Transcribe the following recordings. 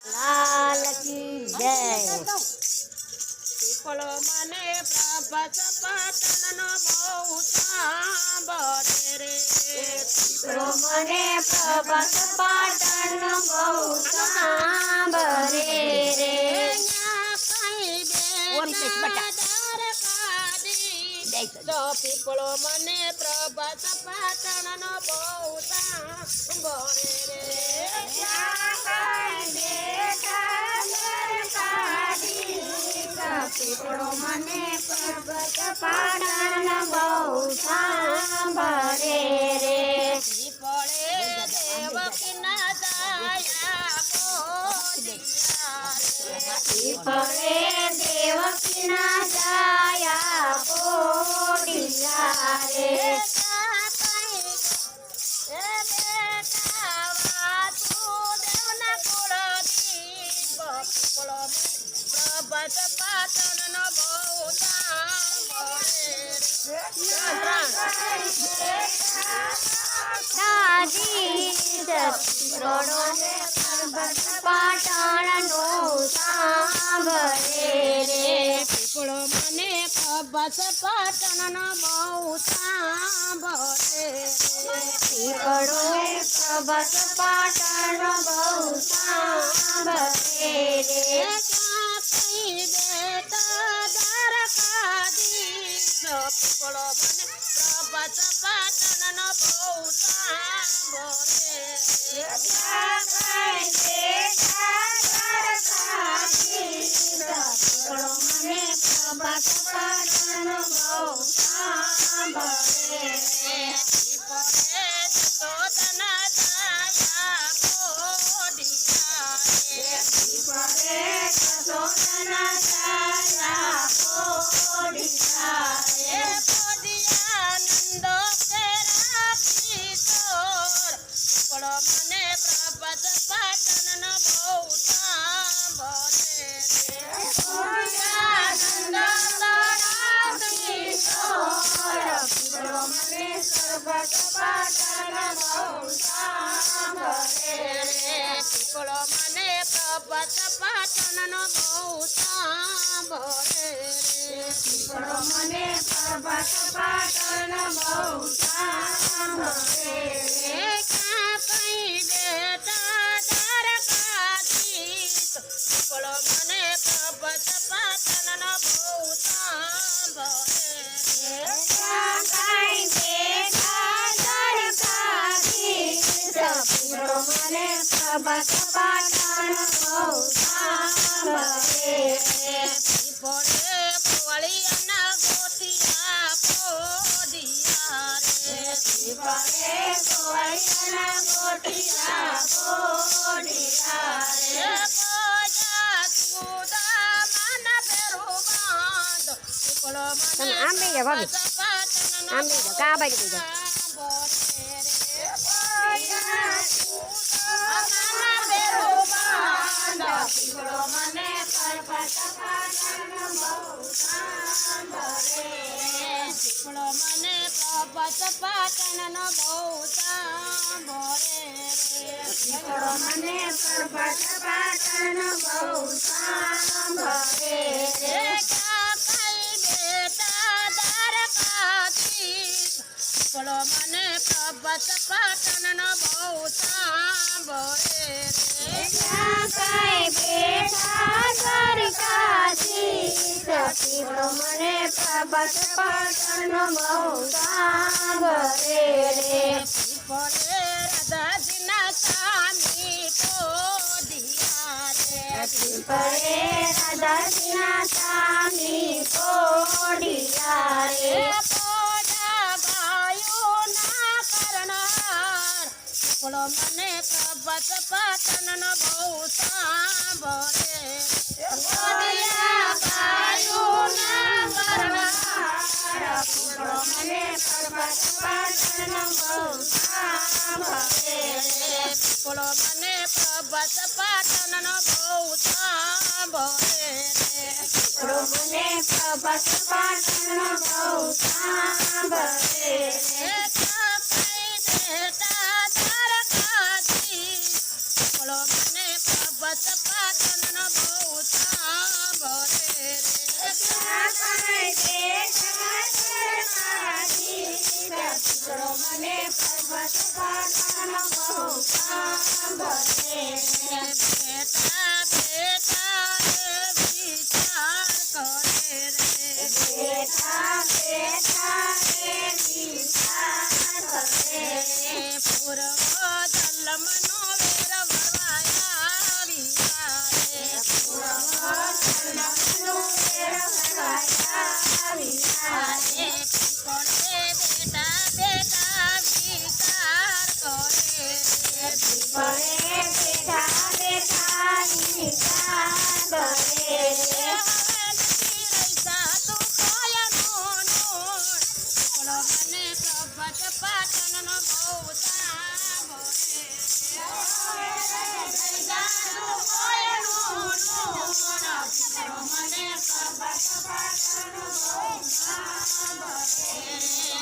લાલ કી જય. પીપળો મને પ્રભાત પાટણનો બહુ સાંભળે રે. પીપળો મને પ્રભાત પાટણનો બહુ સાંભળે રે. તો પીપળો મને પ્રભાત પાટણનો બહુ સાંભળે રે. પીપળો મને પ્રભાત પાટણનો બહુ સાંભળે રે. પીપળે દેવકીના દયા પોદિયા રે. પીપળે દેવકીના દયા પોદિયા રે. પ્રભાત પાટણનો બહુ સાંભળે રે. પીપળો મને પ્રભાત પાટણનો સાંભળે રે. પીપળો મને પ્રભાત પાટણનો બહુ સાંભળે રે. પીપળો પ્રભાત પાટણનો બહુ સાંભળે રે. પીપળો મને પ્રભાત પાટણનો બહુ સાંભળે રે. પીપળો મને પ્રભાત પાટણનો બહુ સાંભળે રે. પીપળે જશોદના દયા પોદિયા રે. પીપળે જશોદના દયા પોદિયા રે. પોદિયાનંદો કેરા કિશોર. પીપળો મને પ્રભાત પાટણનો બહુ સાંભળે રે. પીપળો મને પ્રભાત પાટણનો બહુ સાંભળે રે. પીપળો મને પ્રભાત પાટણનો બહુ સાંભળે રે. પીપળો મને પ્રભાત પાટણનો બહુ સાંભળે રે. કાપી બેટા દ્વારકાધીશ. પીપળો મને પ્રભાત પાટણનો બહુ સાંભળે રે. પીપળો મને પ્રભાત પાટણનો બહુ સાંભળે રે. પીપળે ગોવાળિયાના ગોઠિયા પોદિયા રે. પીપળે ગોવાળિયાના ગોઠિયા પોદિયા રે. પૂજા સુદામાના પેરું બાંધ. પીપળો મને આમ બેહી જા ભાભી. પ્રભાત પાટણનો આમ બેહી જા, કા બાજુ બેહી જા. સાંભળે રે. સુદામાના પેરું બાંધ. પીપળો મને પ્રભાત પાટણનો બહુ સાંભળે રે. પીપળો મને પ્રભાત પાટણનો બહુ સાંભળે રે. પીપળો મને પ્રભાત પાટણનો બહુ સાંભળે રે. કાકાઈ બેટા દ્વારકાધીશ. પીપળો મને પ્રભાત પાટણનો બહુ સાંભળે રે. કાકાઈ બેઠા દ્વારકાધીશ. પીપળો મને પ્રભાત પાટણનો બહુ સાંભળે રે. પીપળે રાધાજીના સ્વામી પોદિયા રે. પીપળે રાધાજીના સ્વામી પોદિયા રે. પોજા ગાયોના કરનાર. પીપળો મને પ્રભાત પાટણનો બહુ સાંભળે રે. પોદિયા ગાયોના કરનાર. પીપળો મને પ્રભાત પાટણનો બહુ સાંભળે રે. પીપળો મને પ્રભાત પાટણનો બહુ સાંભળે રે. પીપળો મને પ્રભાત પાટણનો બહુ સાંભળે રે. કાકાઈ બેટા દ્વારકાધીશ. પીપળો મને પ્રભાત પર્વત પાટણ બહુ સાંભળે રે. બેટા બેટા એ વિચાર કરે રે. બેઠા બેઠા એ વિચાર કરે રે. પૂર્વ જન્મનો વેર વરવાયા વિચારે. પૂર્વજન્મનું વેર વરવાયા વિચારે. પડે બેટા બેટા વિચાર કરે રે. પડે બેઠા બેઠા વિચાર કરે રે. હવે નથી રહેતા તું કોયનું નૂર. પીપળો મને પર્વત પાટણનો બહુ સાંભળે રે.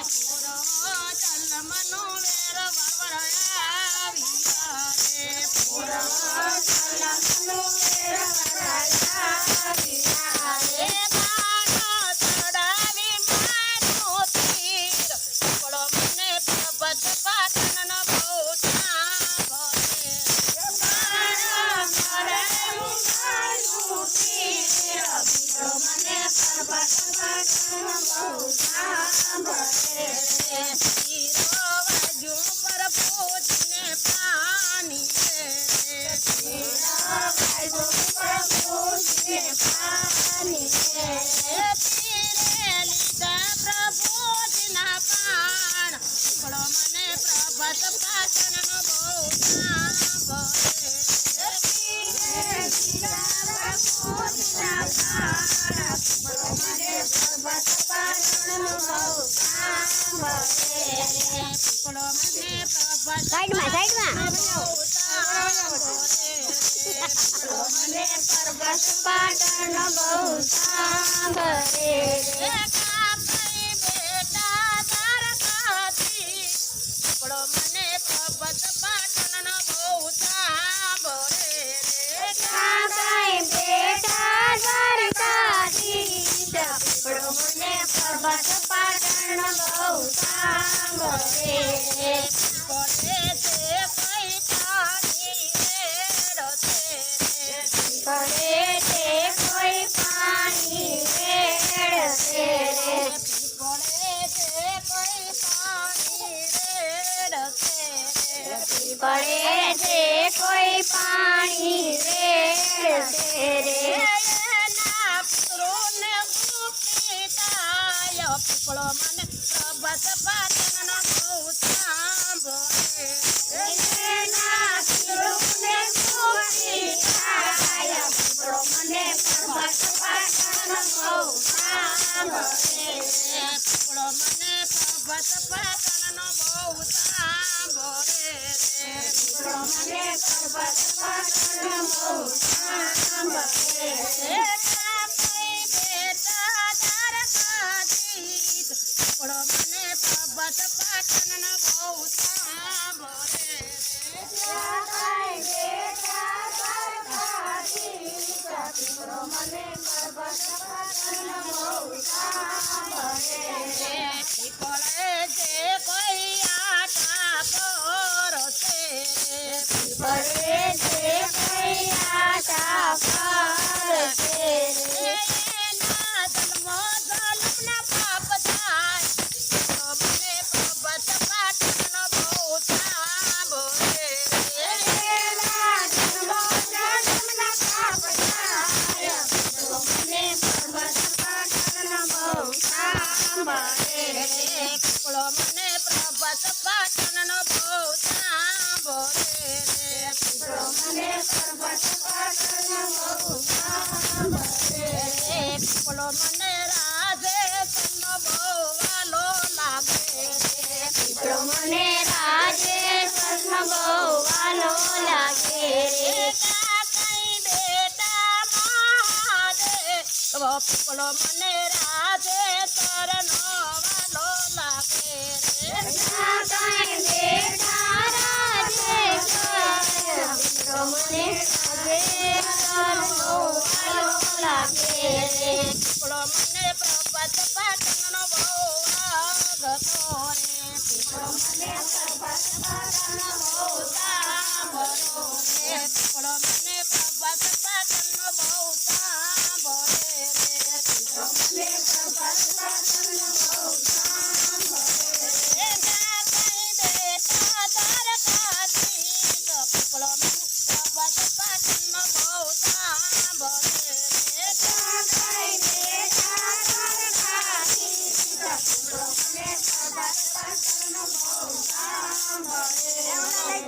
પૂર્વ જન્મનો વેર વરવાયા વિચારે. એ બાનો ચડાવી મારું તીર. પીપળો મને પર્વત પાટણનો બહુ સાંભળે રે. તીરો વાગ્યું પ્રભુજીને પાણી રે. તીરે લીધા પ્રભુજીના પાણ. પીપળો મને પર્વત પાટણનો બહુ સાંભળે પીપળો મને પર્વત સાઈડમાં પર્વત પાટણ બહુ સાંભળે રે. કાપઈ બેટા તારકાથી. પીપળો મને પર્વત પાટણનો બહુ સાંભળે રે. કાકાએ બેટા દ્વારકાધીશ. પીપળો મને પર્વત પાટણ બહુ સાંભળે રે. પડે છે કોઈ પાણી રેડો છે રે. પડે તે કોઈ પાણી વેડશે રે. પડે છે કોઈ પાણી રેડશે રે. પડે તે કોઈ પાણી વેડશે રે. એના પુત્રોને દુઃખી થાય. પીપળો મને પર્વત પાટણનો બહુ સાંભળે એના પિતૃને સુખી થાય. પીપળો મને પર્વત પાટણ બહુ સાંભળે રે. પીપળો મને પર્વત પાટણનો બહુ સાંભળે રે. પીપળો મને પર્વત પાટણ બહુ સાંભળે રે. કાપઈ બેટા તારકાધીશ. પીપળો મને પર્વત પાટણનો બહુ સાંભળે રે. કાકાએ બેટા દ્વારકાધીશ. પીપળો મને પર્વત પાટણ બહુ સાંભળે રે. પીપળે જે કોઈ આટા પરોસે રે. પડે તે કોઈ આશા કરશે રે. એના જન્મો જન્મના પાપ થાય. પીપળો મને પર્વત પાટણનો બહુ સાંભળે રે. એના જન્મો જન્મના પાપ થાય. પીપળો મને પર્વત પાટણ બહુ સાંભળે રે. પીપળો મને પર્વત પાટણનો બહુ સાંભળે રે. પીપળો મને પર્વત પાટણ બહુ સાંભળે રે. પીપળો મને રાજેશનો બહુ વાલો લાગે રે. પીપળો મને રાજેશનો બહુ વાલો લાગે રે. કાકાઈ બેટા મહાદેવ. પીપળો મને રાજેશ્વરનો વાલો લાગે રે. કાકાએ બેટા રાજેશ્વર. પીપળો મને રાજેશ્વરનો વાલો લાગે રે. પીપળો મને પર્વત પાટણનો બહુ આગતો રે. પીપળો મને પર્વત પીપળો મને પ્રભાત પાટણનો બહુ સાંભળે રે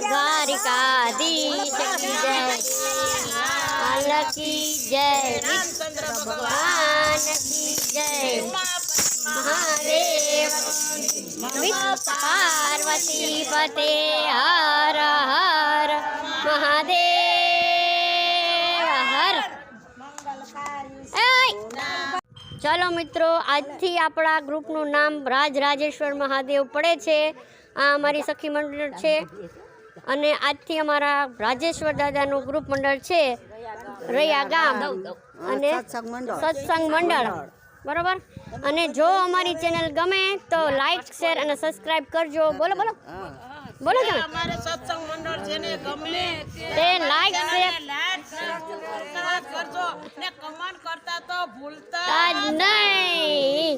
દ્વારિકાધીશ કી જય લાલ કી જય રામચંદ્ર ભગવાન ભગવાન કી જય મહાદેવ પાર્વતી પતે હર હર મહાદેવ હર. ચલો મિત્રો, આજથી આપણા ગ્રુપનું નામ રાજરાજેશ્વર મહાદેવ પડે છે. આ અમારી સખી મંડળ છે અને આજથી અમારા રાજેશ્વર દાદાનું ગ્રુપ મંડળ છે રૈયા ગામ અને સત્સંગ મંડળ, બરોબર. અને જો અમારી ચેનલ ગમે તો લાઈક, શેર અને સબસ્ક્રાઇબ કરજો. બોલો બોલો બોલો તમે. અમારે સત્સંગ મંડળ છે ને ગમે તે લાઈક, શેર કરજો ને કમેન્ટ કરતા તો ભૂલતા નહીં.